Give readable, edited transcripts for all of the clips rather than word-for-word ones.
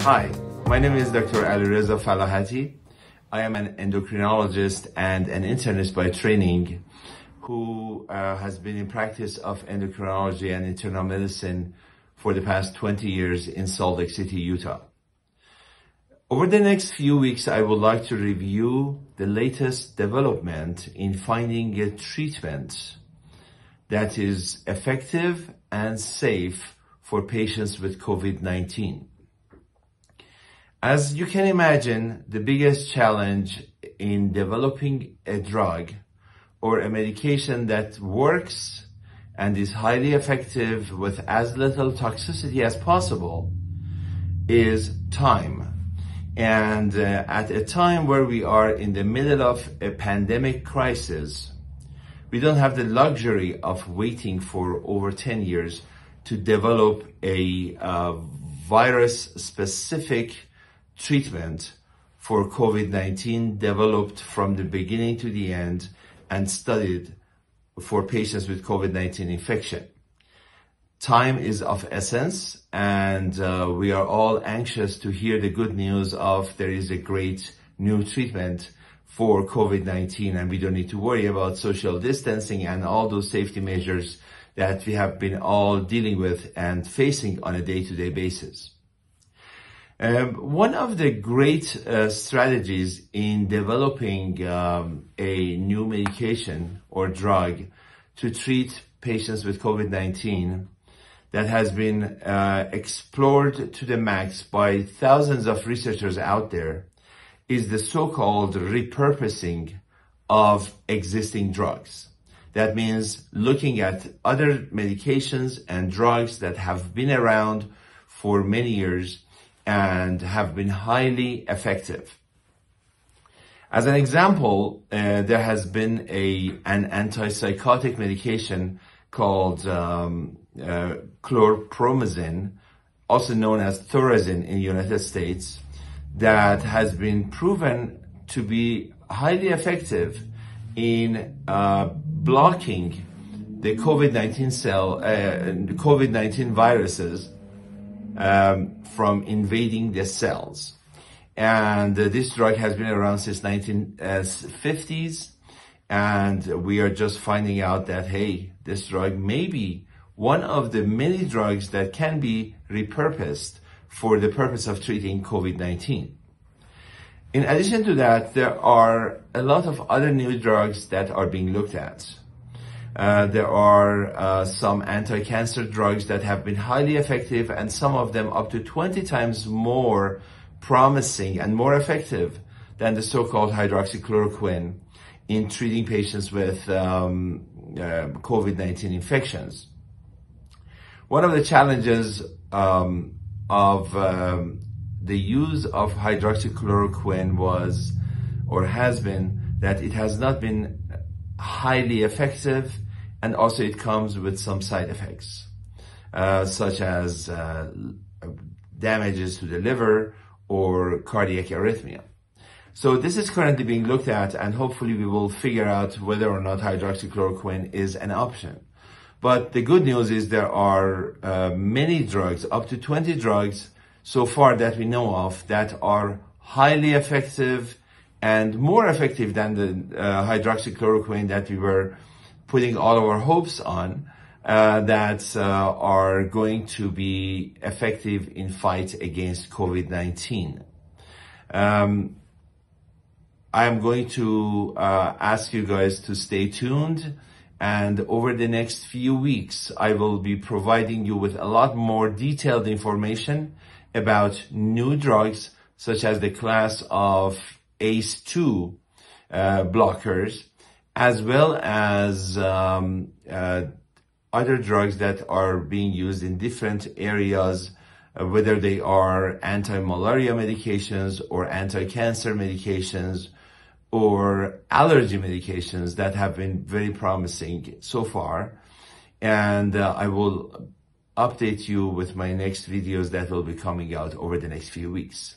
Hi, my name is Dr. Alireza Falahati. I am an endocrinologist and an internist by training who has been in practice of endocrinology and internal medicine for the past 20 years in Salt Lake City, Utah. Over the next few weeks, I would like to review the latest development in finding a treatment that is effective and safe for patients with COVID-19. As you can imagine, the biggest challenge in developing a drug or a medication that works and is highly effective with as little toxicity as possible is time. And at a time where we are in the middle of a pandemic crisis, we don't have the luxury of waiting for over 10 years to develop a virus-specific treatment for COVID-19 developed from the beginning to the end and studied for patients with COVID-19 infection. Time is of essence, and we are all anxious to hear the good news of there is a great new treatment for COVID-19, and we don't need to worry about social distancing and all those safety measures that we have been all dealing with and facing on a day-to-day basis. One of the great strategies in developing a new medication or drug to treat patients with COVID-19 that has been explored to the max by thousands of researchers out there is the so-called repurposing of existing drugs. That means looking at other medications and drugs that have been around for many years and have been highly effective. As an example, there has been an antipsychotic medication called Chlorpromazine, also known as Thorazine in the United States, that has been proven to be highly effective in blocking the COVID-19 viruses from invading the cells. And this drug has been around since 1950s, and we are just finding out that, hey, this drug may be one of the many drugs that can be repurposed for the purpose of treating COVID-19. In addition to that, there are a lot of other new drugs that are being looked at. There are some anti-cancer drugs that have been highly effective, and some of them up to 20 times more promising and more effective than the so-called hydroxychloroquine in treating patients with COVID-19 infections. One of the challenges of the use of hydroxychloroquine was or has been that it has not been highly effective, and also it comes with some side effects, such as damages to the liver or cardiac arrhythmia. So this is currently being looked at, and hopefully we will figure out whether or not hydroxychloroquine is an option. But the good news is there are many drugs, up to 20 drugs so far that we know of, that are highly effective and more effective than the hydroxychloroquine that we were putting all of our hopes on, that are going to be effective in fight against COVID-19. I'm going to ask you guys to stay tuned, and over the next few weeks, I will be providing you with a lot more detailed information about new drugs, such as the class of ACE2 blockers, as well as other drugs that are being used in different areas, whether they are anti-malaria medications or anti-cancer medications or allergy medications that have been very promising so far. And I will update you with my next videos that will be coming out over the next few weeks.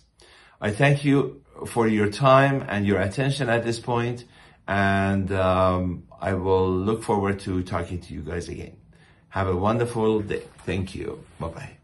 I thank you for your time and your attention at this point, and I will look forward to talking to you guys again. Have a wonderful day. Thank you. Bye-bye.